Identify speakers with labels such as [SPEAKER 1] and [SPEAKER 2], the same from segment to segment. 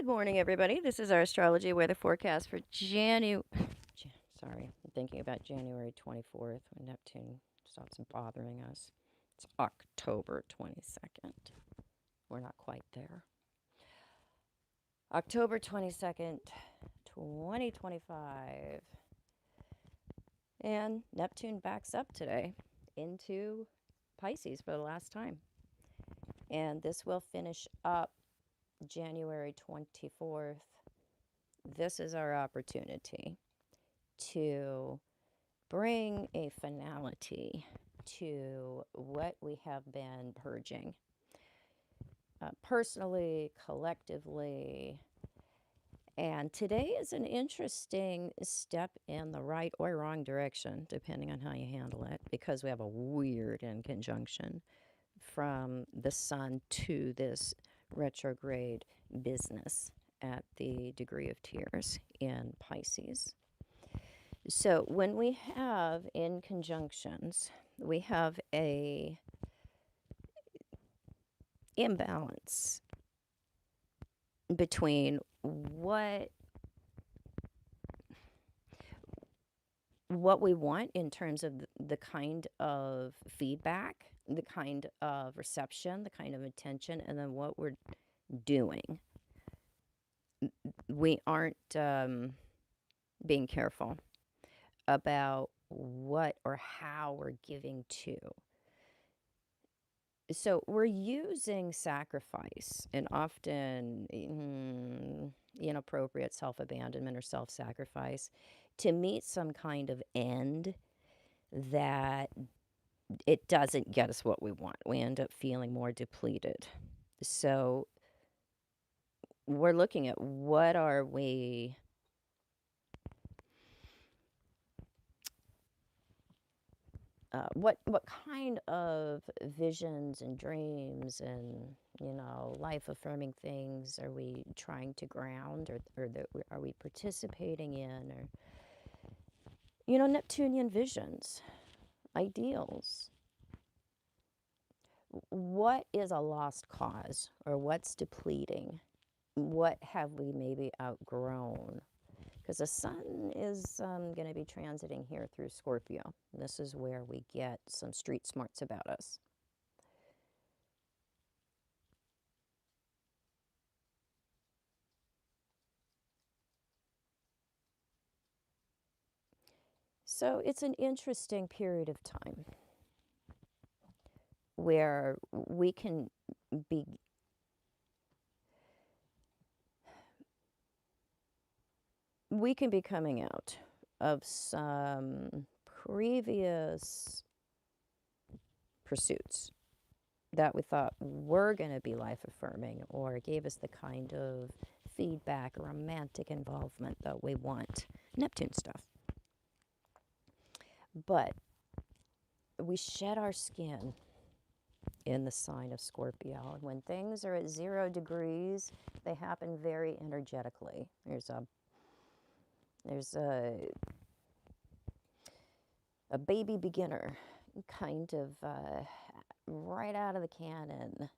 [SPEAKER 1] morning, everybody. This is our astrology weather forecast for Sorry, I'm thinking about January 24th when Neptune stops bothering us. It's October 22nd. We're not quite there. October 22nd, 2025. And Neptune backs up today into Pisces for the last time. And this will finish up January 24th. This is our opportunity to bring a finality to what we have been purging, personally, collectively. And today is an interesting step in the right or wrong direction, depending on how you handle it, because we have a weird in conjunction from the sun to this retrograde business at the degree of tears in Pisces. So when we have in conjunctions, we have a imbalance between what we want in terms of the kind of feedback, the kind of reception, the kind of attention, and then what we're doing. We aren't being careful about what or how we're giving to. So we're using sacrifice and often inappropriate self-abandonment or self-sacrifice to meet some kind of end that it doesn't get us what we want. We end up feeling more depleted. So we're looking at what are we what kind of visions and dreams and life affirming things are we trying to ground, or that are we participating in, or Neptunian visions, ideals. What is a lost cause, or what's depleting? What have we maybe outgrown? Because the sun is going to be transiting here through Scorpio. This is where we get some street smarts about us. So it's an interesting period of time where we can be coming out of some previous pursuits that we thought were going to be life affirming or gave us the kind of feedback or romantic involvement that we want. Neptune stuff. But we shed our skin in the sign of Scorpio. And when things are at 0 degrees, they happen very energetically. There's a baby beginner kind of right out of the cannon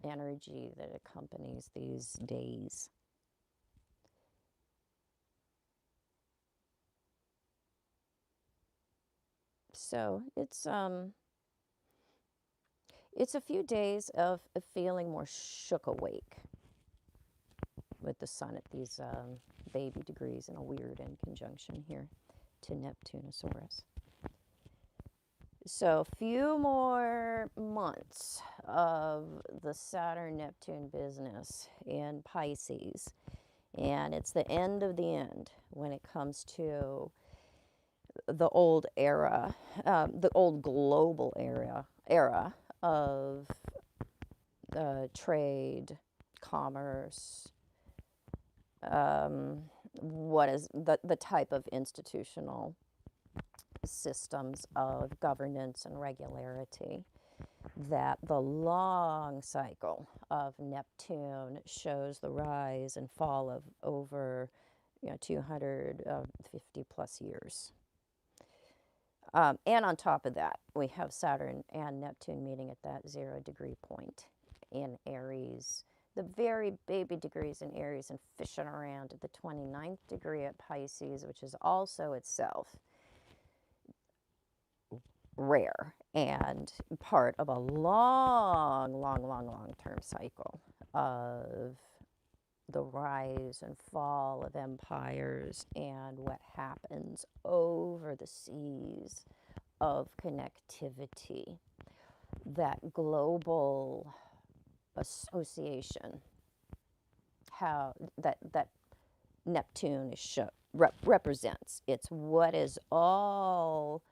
[SPEAKER 1] energy that accompanies these days. So it's a few days of feeling more shook awake with the sun at these baby degrees, and a weird in conjunction here to Neptunosaurus. So a few more months of the Saturn-Neptune business in Pisces, and it's the end of the end when it comes to the old era, the old global era of trade, commerce, what is the type of institutional systems of governance and regularity that the long cycle of Neptune shows the rise and fall of over 250 plus years. And on top of that, we have Saturn and Neptune meeting at that 0 degree point in Aries. the very baby degrees in Aries and fishing around at the 29th degree at Pisces, which is also itself rare and part of a long-term cycle of the rise and fall of empires and what happens over the seas of connectivity, that global association, how that Neptune is represents. It's what is all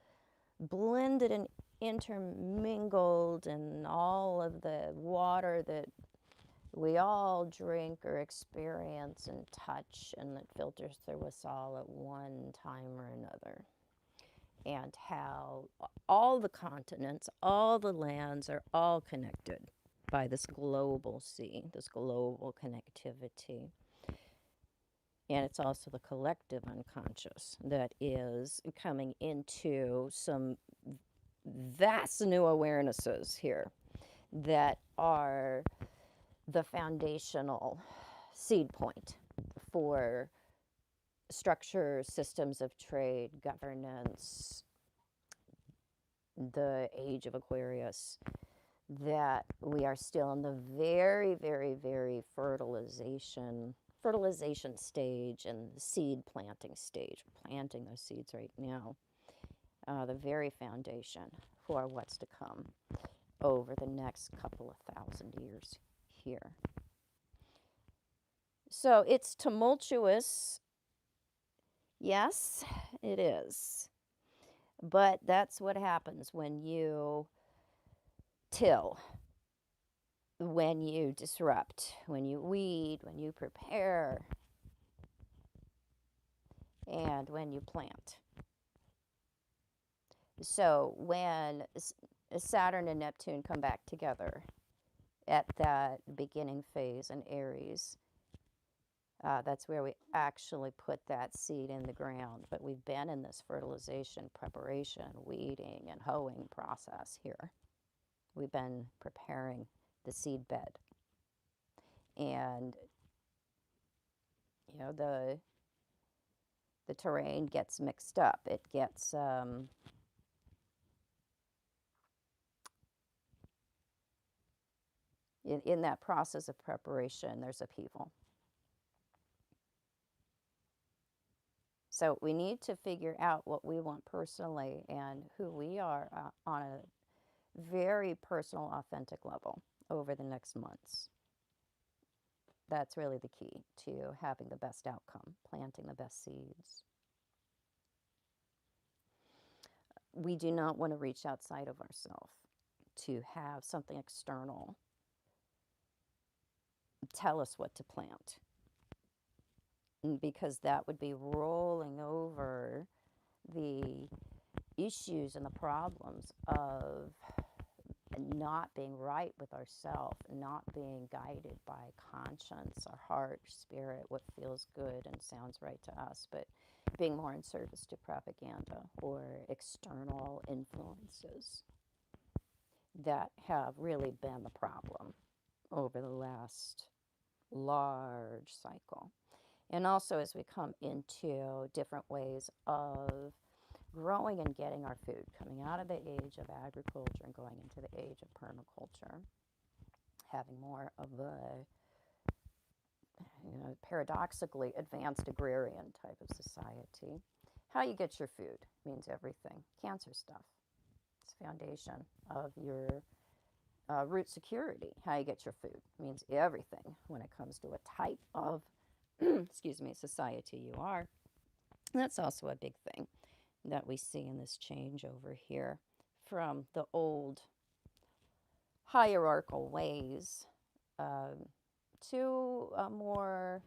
[SPEAKER 1] blended and intermingled, and all of the water that we all drink or experience and touch, and that filters through us all at one time or another. And how all the continents, all the lands are all connected by this global sea, this global connectivity. And it's also the collective unconscious that is coming into some vast new awarenesses here that are the foundational seed point for structure, systems of trade, governance, the age of Aquarius, that we are still in the very, very, very fertilization stage and the seed planting stage. We're planting those seeds right now. The very foundation for what's to come over the next couple of thousand years here. So it's tumultuous. Yes, it is. But that's what happens when you till, when you disrupt, when you weed, when you prepare, and when you plant. So when Saturn and Neptune come back together at that beginning phase in Aries, that's where we actually put that seed in the ground. But we've been in this fertilization, preparation, weeding, and hoeing process here. We've been preparing the seed bed. And, you know, the terrain gets mixed up. It gets in that process of preparation, there's upheaval. So we need to figure out what we want personally and who we are on a very personal, authentic level over the next months. That's really the key to having the best outcome, planting the best seeds. We do not want to reach outside of ourselves to have something external tell us what to plant, because that would be rolling over the issues and the problems of not being right with ourselves, not being guided by conscience, our heart, spirit, what feels good and sounds right to us, but being more in service to propaganda or external influences that have really been the problem over the last large cycle. And also as we come into different ways of growing and getting our food, coming out of the age of agriculture and going into the age of permaculture, having more of a, paradoxically advanced agrarian type of society. How you get your food means everything. Cancer stuff. It's the foundation of your root security. How you get your food means everything when it comes to a type of, society you are. And that's also a big thing that we see in this change over here from the old hierarchical ways to a more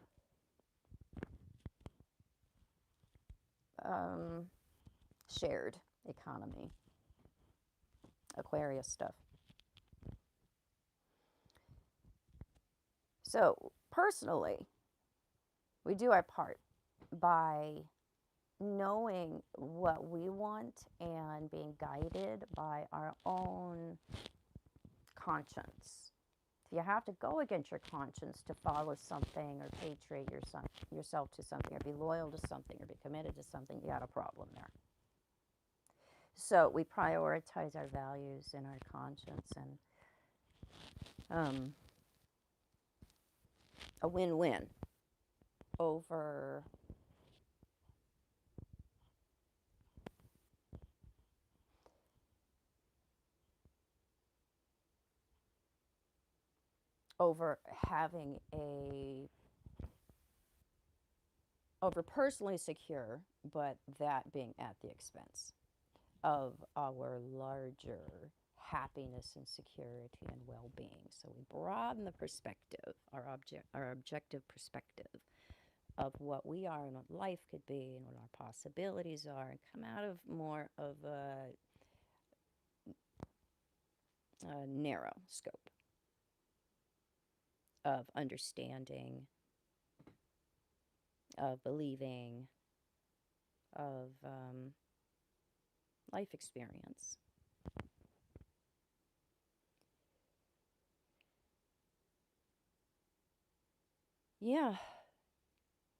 [SPEAKER 1] shared economy, Aquarius stuff. So personally, we do our part by knowing what we want and being guided by our own conscience If you have to go against your conscience to follow something or patriate yourself to something or be loyal to something or be committed to something, you got a problem there. So we prioritize our values and our conscience, and a win-win over having over personally secure, but that being at the expense of our larger happiness and security and well-being. So we broaden the perspective, our objective perspective of what we are and what life could be and what our possibilities are, and come out of more of a narrow scope of understanding, of believing, of life experience. Yeah,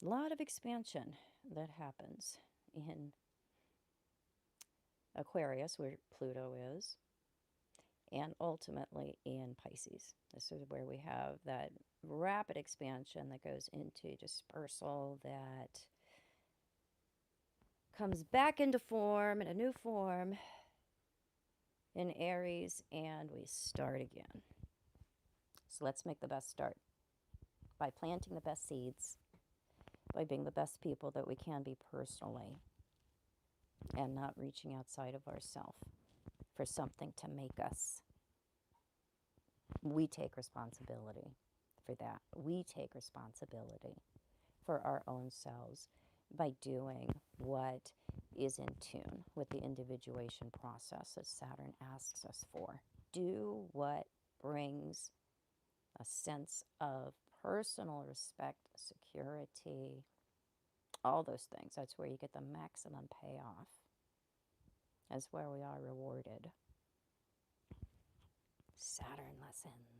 [SPEAKER 1] a lot of expansion that happens in Aquarius, where Pluto is, and ultimately in Pisces. This is where we have that rapid expansion that goes into dispersal, that comes back into form, in a new form, in Aries, and we start again. So let's make the best start by planting the best seeds, by being the best people that we can be personally, and not reaching outside of ourselves for something to make us. We take responsibility for that. We take responsibility for our own selves by doing what is in tune with the individuation process that Saturn asks us for. Do what brings a sense of personal respect, security, all those things. That's where you get the maximum payoff. That's where we are rewarded. Saturn lessons.